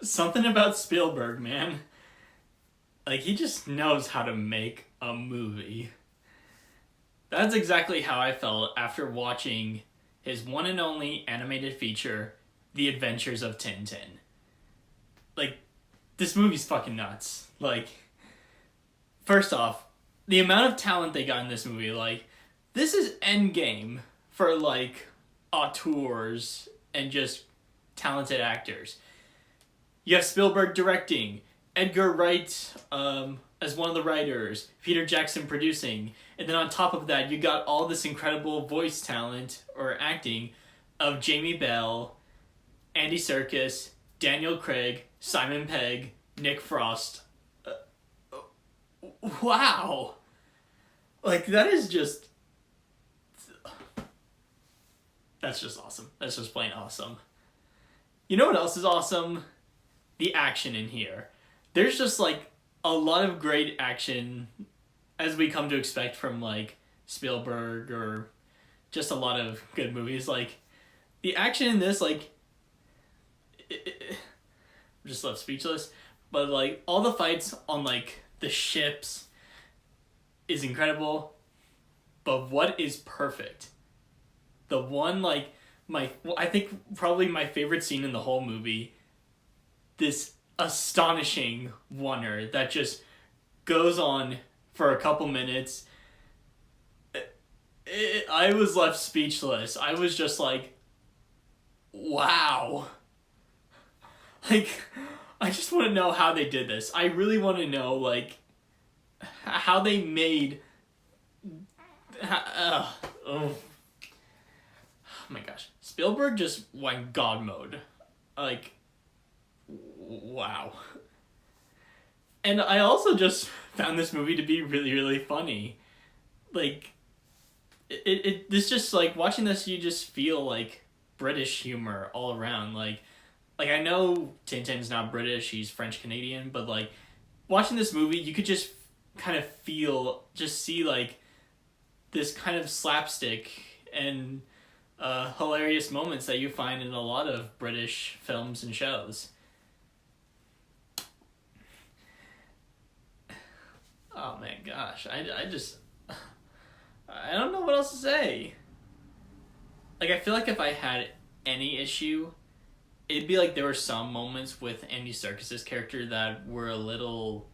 Something about Spielberg, man. Like, he just knows how to make a movie. That's exactly how I felt after watching his one and only animated feature, The Adventures of Tintin. Like, this movie's fucking nuts. Like, first off, the amount of talent they got in this movie, like, this is endgame for, like, auteurs and just talented actors. You have Spielberg directing, Edgar Wright as one of the writers, Peter Jackson producing, and then on top of that, you got all this incredible voice talent or acting of Jamie Bell, Andy Serkis, Daniel Craig, Simon Pegg, Nick Frost. Wow! Like, that is just... That's just awesome. That's just plain awesome. You know what else is awesome? The action in here. There's just, like, a lot of great action as we come to expect from, like, Spielberg or just a lot of good movies. Like, the action in this, like... I'm just left speechless. But, like, all the fights on, like, the ships is incredible. But what is perfect? The one, like, I think probably my favorite scene in the whole movie, this astonishing oneer that just goes on for a couple minutes. I was left speechless. I was just like, wow. Like, I just want to know how they did this. I really want to know, like, how they made... oh my gosh. Spielberg just went God mode. Like, wow. And I also just found this movie to be really, really funny. Like, this just, like, watching this, you just feel, like, British humor all around. Like, I know Tintin's not British, he's French-Canadian, but, like, watching this movie, you could just kind of see, like, this kind of slapstick and hilarious moments that you find in a lot of British films and shows. Oh my gosh, I don't know what else to say. Like, I feel like if I had any issue, it'd be like there were some moments with Andy Serkis's character that were a little,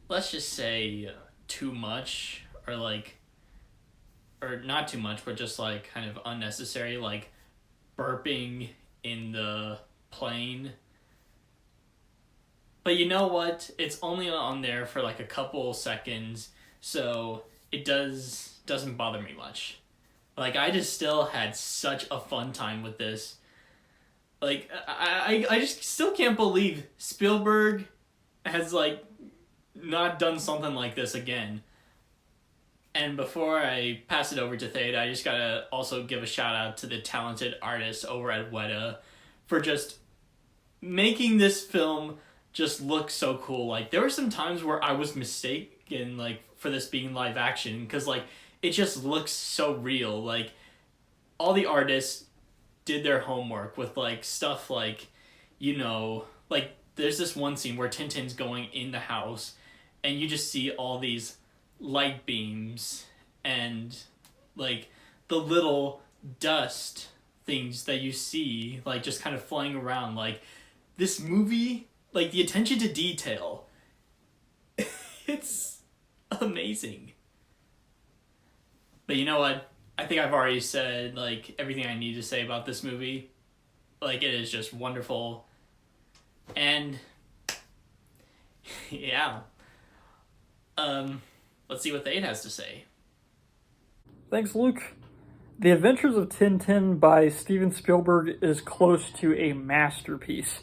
let's just say, too much, or like, or not too much, but just like kind of unnecessary, like burping in the plane. But you know what? It's only on there for like a couple seconds, so it doesn't bother me much. Like, I just still had such a fun time with this. Like, I just still can't believe Spielberg has, like, not done something like this again. And before I pass it over to Thade, I just gotta also give a shout out to the talented artists over at Weta for just making this film just look so cool. Like, there were some times where I was mistaken, like, for this being live action, because, like, it just looks so real. Like, all the artists did their homework with, like, stuff like, you know, like, there's this one scene where Tintin's going in the house, and you just see all these light beams and, like, the little dust things that you see, like, just kind of flying around. Like, this movie, like, the attention to detail, it's amazing. But you know what? I think I've already said, like, everything I need to say about this movie. Like, it is just wonderful. And, yeah. Let's see what Thade has to say. Thanks, Luke. The Adventures of Tintin by Steven Spielberg is close to a masterpiece.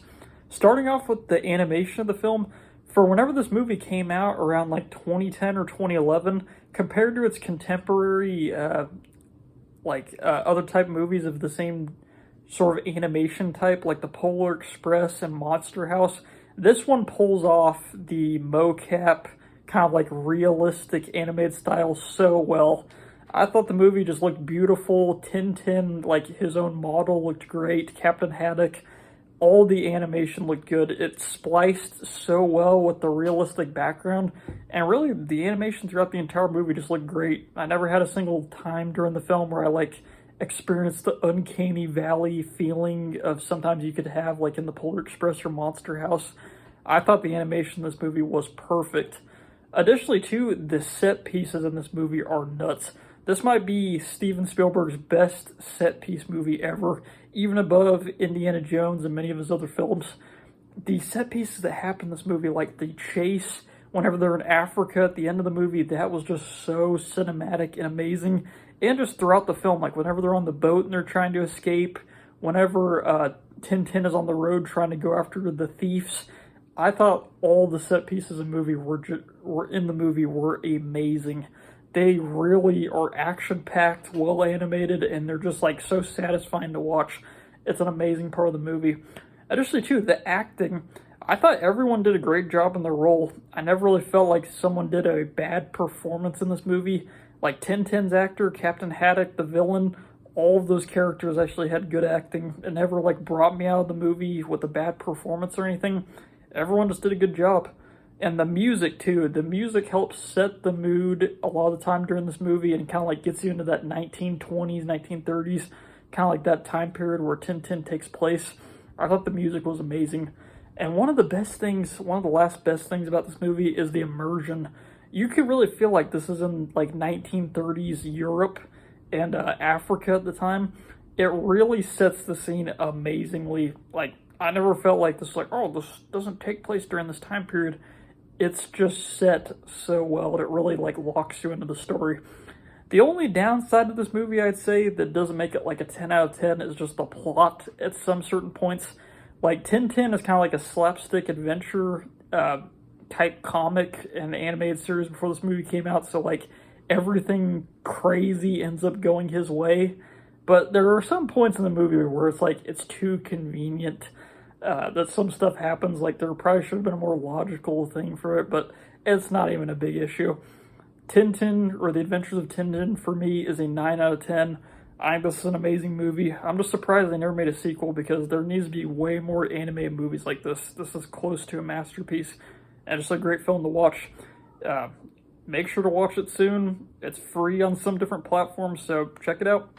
Starting off with the animation of the film, for whenever this movie came out, around like 2010 or 2011, compared to its contemporary, other type movies of the same sort of animation type, like the Polar Express and Monster House, this one pulls off the mocap, kind of like realistic animated style so well. I thought the movie just looked beautiful. Tintin, like his own model, looked great. Captain Haddock, all the animation looked good. It spliced so well with the realistic background, and really the animation throughout the entire movie just looked great. I never had a single time during the film where I like experienced the uncanny valley feeling of sometimes you could have like in the Polar Express or Monster House. I thought the animation in this movie was perfect. Additionally, too, the set pieces in this movie are nuts. This might be Steven Spielberg's best set piece movie ever, even above Indiana Jones and many of his other films. The set pieces that happen in this movie, like the chase whenever they're in Africa at the end of the movie, that was just so cinematic and amazing. And just throughout the film, like whenever they're on the boat and they're trying to escape, whenever Tintin is on the road trying to go after the thieves, I thought all the set pieces in the movie were amazing. They really are action-packed, well animated, and they're just like so satisfying to watch. It's an amazing part of the movie. Additionally, too, the acting. I thought everyone did a great job in their role. I never really felt like someone did a bad performance in this movie. Like Tintin's actor, Captain Haddock, the villain, all of those characters actually had good acting. It never like brought me out of the movie with a bad performance or anything. Everyone just did a good job. And the music, too. The music helps set the mood a lot of the time during this movie and kind of like gets you into that 1920s, 1930s, kind of like that time period where Tintin takes place. I thought the music was amazing. And one of the last best things about this movie is the immersion. You could really feel like this is in like 1930s Europe and Africa at the time. It really sets the scene amazingly. Like, I never felt like this, like, oh, this doesn't take place during this time period. It's just set so well that it really like locks you into the story. The only downside to this movie, I'd say, that doesn't make it like a 10 out of 10 is just the plot at some certain points. Like, Tintin is kind of like a slapstick adventure type comic and animated series before this movie came out, so like everything crazy ends up going his way. But there are some points in the movie where it's like it's too convenient that some stuff happens. Like, there probably should have been a more logical thing for it, but it's not even a big issue. Tintin, or The Adventures of Tintin, for me is a 9 out of 10. I think this is an amazing movie. I'm just surprised they never made a sequel because there needs to be way more animated movies like this. This is close to a masterpiece and just a great film to watch. Make sure to watch it soon. It's free on some different platforms, so check it out.